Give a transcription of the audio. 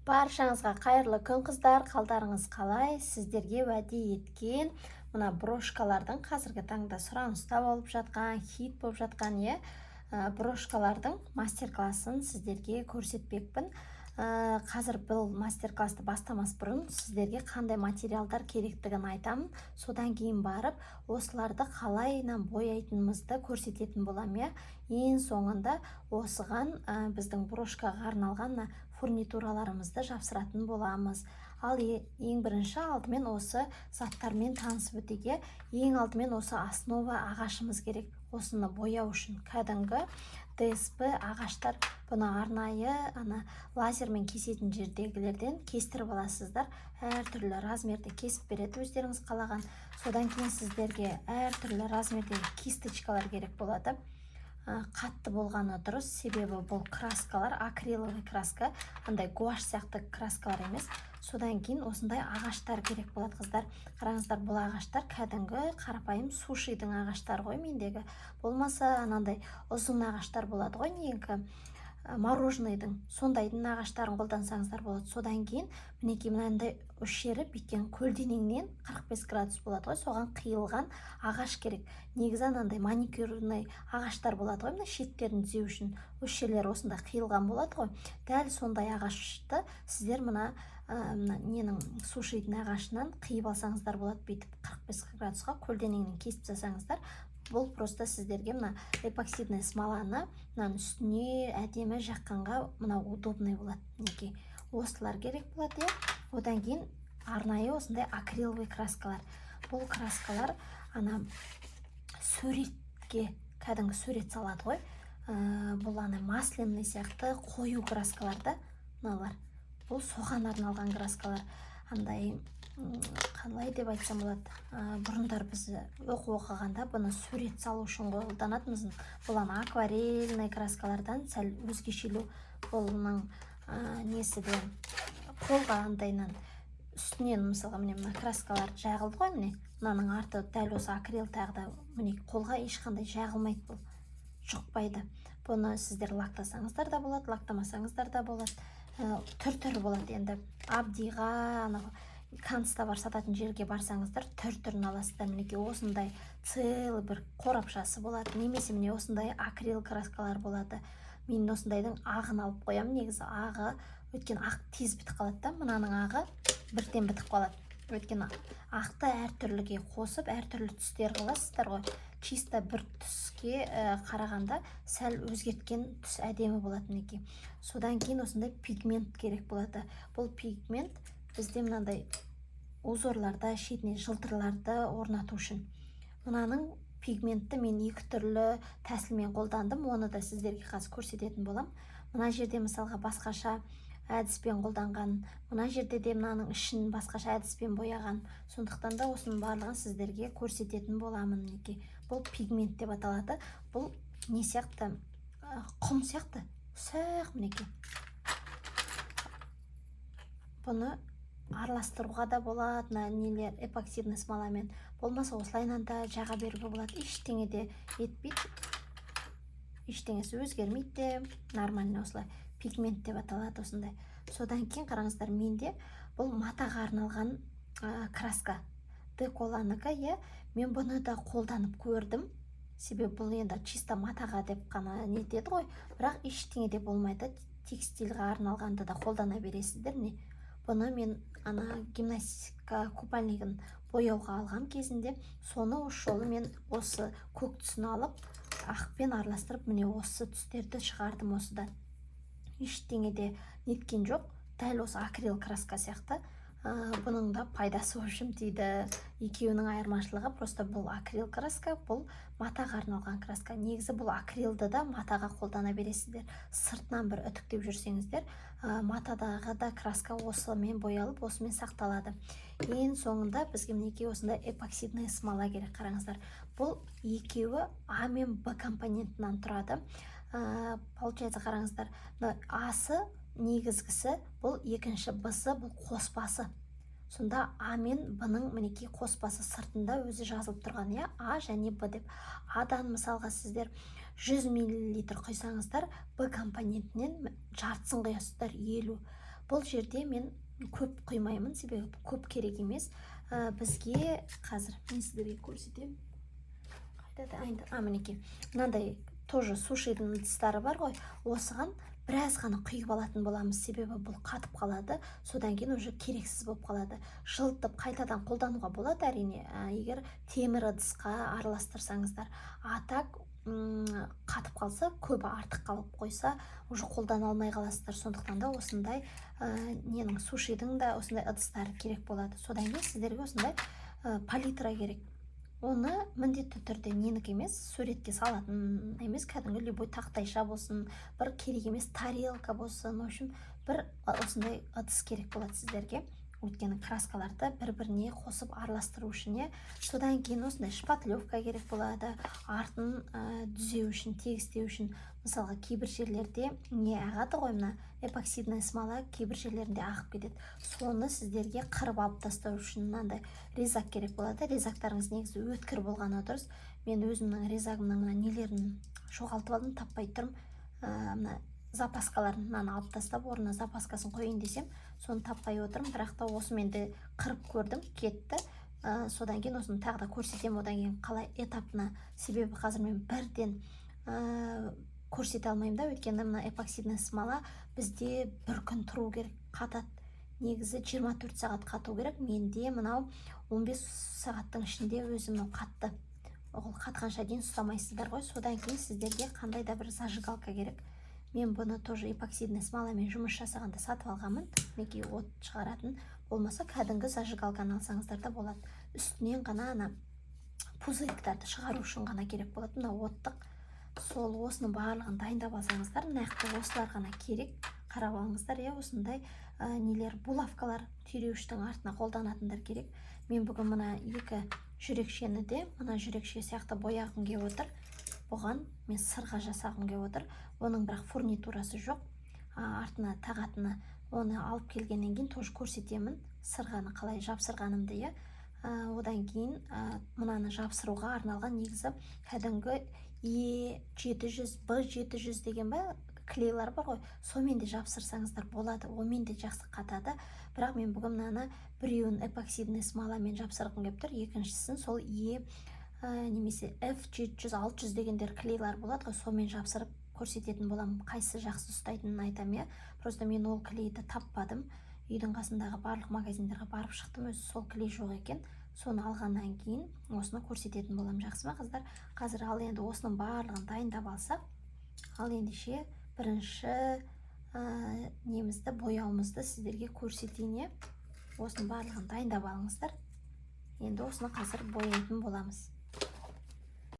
Баршаңызға қайырлы күн қыздар, қалдарыңыз қалай? Сіздерге уәде еткен мына брошкалардың қазіргі таңда сұраныста болып жатқан, хит болып жатқан брошкалардың мастер-классын сіздерге көрсетпекпін. Қазір бұл мастер-класты бастамас бұрын сіздерге қандай материалдар керектігін айтамын. Содан кейін барып, осыларды қалайынан бояйтынымызды көрсететін болам. Ең соңында осыған біздің брошкаға арналған фурнитураларымызды жапсыратын боламыз. Ал ең бірінші алдымен осы заттармен танысып өтеге, ең алдымен осы основа ағашымыз керек. Осыны бояу үшін кәдімгі ДСП ағаштар, бұны арнайы лазермен кесетін жердегілерден кестіріп аласыздар. Әртүрлі размерде кесіп береді өздеріңіз қалаған. Содан кейін сіздерге әртүрлі размердегі кисточкалар керек болады. Қатты болғаны дұрыс, себебі бұл краскалар акриловый краска, андай гуаш сияқты краскалар емес. Содан кейін осындай ағаштар керек болады қыздар. Қараңыздар, бұл ағаштар кәдімгі қарапайым сушидің ағаштары ғой мендегі. Болмаса анандай ұзын ағаштар болады ғой, негізі мороженыйдың, сондайдың ағаштарын қолдансаңыздар болады. Содан кейін мінекей мынандай өшері біткен көлденеңнен 45 градус болады ғой, соған қиылған ағаш керек. Негізі анандай маникюрный ағаштар болады ғой, мына шеттерін түзеу үшін өшерлері осында қиылған болады ғой. Дәл сондай ағашты сіздер мына ненің сушидің ағашынан қиып алсаңыздар болады, бүйтіп 45 градусқа көлденеңнен кесіп жасаңыздар. Бұл просто сіздерге мына эпоксидный смоланы мынаның үстіне әдемі жаққанға мына удобный болады. Неге осылар керек болады. Одан кейін арнайы осындай акриловый краскалар. Бұл краскалар суретке кәдімгі сурет салады ғой. Бұл масляный сияқты қою краскаларды мыналар. Бұл соған арналған краскалар. Андай қалай деп айтсам болады, бұрындар біз оқығанда бұны сурет салу үшін қолданатынбыз. Бұл акварельный краскалардан сәл өзгешелеу. Бұның несі де қолға андайынан үстінен мысалға мына краскалар жағылды ғой, міне мынаның арты дәл осы акрил тағда міне қолға ешқандай жағылмайды, бұл жұқпайды. Бұны сіздер лақтасаңыздар да болады, лақтамасаңыздар да болады. Түр-түрі болады. Енді абдиға, канцтовар сататын жерге барсаңыздар түр-түрін аласыздар. Мінекей осындай целый бір қорапшасы болады. Немесе міне осындай акрил краскалар болады. Мен осындайдың ағын алып қоямын. Негізі ағы, өткен ақ тез бітіп қалады да, мынаның ағы бірден бітіп қалады. Өткен ақты әртүрліге қосып, әртүрлі түстер қыласыздар ғой. Чисто бір түске қарағанда сәл өзгерткен түс әдемі болады мінекей. Содан кейін осындай пигмент керек болады. Бұл пигмент бізде мынандай узорларда, шетіне жылтырларды орнату үшін. Мынаның пигментті мен екі түрлі тәсілмен қолдандым. Оны да сіздерге қазір көрсететін болам. Мына жерде мысалға басқаша әдіспен қолданған, мына жерде де мынаның ішін басқаша әдіспен бояған. Сондықтан да осының барлығын сіздерге көрсететін боламын. Мінекей бұл пигмент деп аталады. Бұл не сияқты? Құм сияқты. Сақ мінекей. Бұны араластыруға да болады, нелер эпоксидный смоламен. Болмаса осылайынан да жаға беруге болады. Ештеңе де етпейді. Ештеңесі өзгермейді. Нормально осылай. Пигмент деп аталады осындай. Содан кейін қараңыздар, менде бұл матаға арналған краска. Деколаныкі, мен бұны да қолданып көрдім. Себебі бұл енді чисто матаға деп қана нетеді ғой. Бірақ ештеңе де болмайды. Текстильға арналғанды да қолдана бересіздер. Бұны мен гимнастика купальнигін бояуға алған кезінде, соны осы жолы мен осы көк түсін алып, ақпен араластырып, міне осы түстерді шығардым осыдан. Ештеңе де неткен жоқ. Дәл осы акрил краска сияқты. Бұның да пайдасы өшім дейді. Екеуінің айырмашылығы просто бұл акрил краска, бұл матаға арналған краска. Негізі бұл акрилді да матаға қолдана бересіздер. Сыртынан бір үтіктеп жүрсеңіздер, матадағы да краска осымен боялып, осымен сақталады. Ең соңында бізге мінекей осындай эпоксидный смола керек. Қараңыздар, бұл екеуі А мен Б компонентінен тұрады. Получается, қараңыздар, асы негізгісі, бұл екінші, Б-сы бұл қоспасы. Сонда А мен Б-ның мінекей қоспасы сыртында өзі жазылып тұрған, А және Б деп. Адан мысалға сіздер 100 мл құйсаңыздар, Б компонентінен жартысын құясыздар, 50. Бұл жерде мен көп құймаймын, себебі көп керек емес. Бізге қазір мен сіздерге көрсетемін. Қайда мінекей, мынандай тоже сушидің ыдыстары бар ғой, осыған біраз ғана құйып алатын боламыз, себебі бұл қатып қалады, содан кейін уже керексіз болып қалады. Жылытып қайтадан қолдануға болады әрине, егер темір ыдысқа араластырсаңыздар. Так қатып қалса, көбі артық қалып қойса, уже қолдана алмай қаласыздар. Сондықтан да осындай ненің сушидің да осындай ыдыстары керек болады. Содан кейін сіздерге осындай палитра керек. Оны міндетті түрде менікі емес, суретке салатын емес, кәдімгі любой тақтайша болсын, бір керек емес тарелка болсын, в общем, бір осындай ыдыс керек болады сіздерге. Өйткені краскаларды бір-біріне қосып араластыру үшін. Содан кейін осындай шпатлевка керек болады, артын түзеу үшін, тегістеу үшін. Мысалға, кейбір жерлерде не ағады ғой, мына эпоксидная смола кейбір жерлерінде ағып кетеді. Соны сіздерге қырып алып тастау үшін мынандай резак керек болады. Резактарыңыз негізі өткір болғаны дұрыс. Мен өзімнің резагымның нелерін жоғалтып алдым, таппай тұрмын. Мына запаскаларын мынаны алып тастап, орнына запаскасын қойын десем, соны таппай отырмын. Бірақ та осымен де қырып көрдім, кетті. Содан кейін осыны тағы да көрсетем, одан кейін қалай этапына, себебі қазір мен бірден көрсете алмаймын да, өйткені мына эпоксидная смола бізде бір күн тұру керек, қатады. Негізі 24 сағат қату керек, менде мынау 15 сағаттың ішінде өзімнің қатты. Ол қатқанша дейін ұстамайсыздар ғой. Содан кейін сіздерге қандай да бір зажигалка керек. Мен бұны тоже эпоксидная смоламен жұмыс жасағанда сатып алғанмын. Мінекей от шығаратын, болмаса кәдімгі зажигалканы алсаңыздар да болады. Үстінен ғана ана пузырьктарды шығару үшін ғана керек болады. Мына оттық, сол осының барлығын дайындап алсаңыздар, нақты осылар ғана керек. Қарап алыңыздар, осындай нелер, булавкалар түйреуіштің артына қолданатындар керек. Мен бүгін мына екі жүрекшені де, мына жүрекше сияқты бояғым келіп отыр. Бұған мен сырға жасағым келіп отыр. Оның бірақ фурнитурасы жоқ. Артына тағатыны оны алып келгеннен кейін тоже көрсетемін, сырғаны қалай жапсырғанымды. Одан кейін мынаны жапсыруға арналған негізі кәдімгі E700, B700 деген клейлар бар ғой, сомен де жапсырсаңыздар болады, омен де жақсы қатады. Бірақ мен бүгін мынаны біреуін эпоксидный смоламен жапсырғым келіп тұр, екіншісін сол немесе F700-600 дегендер клейлар болады ғой, сомен жапсырып көрсететін боламын, қайсы жақсы ұстайтынын айтам. Просто мен ол клейді таппадым, үйдің қасындағы барлық магазиндерге барып шықтым, өзі сол клей жоқ екен. Соны алғаннан кейін осыны көрсететін болам, жақсы ма қыздар? Қазір ал енді осының барлығын дайындап алсақ, ал ендеше бірінші немізді, бояуымызды сіздерге көрсетейін. Осының барлығын дайындап алыңыздар. Енді осыны қазір бояйтын боламыз.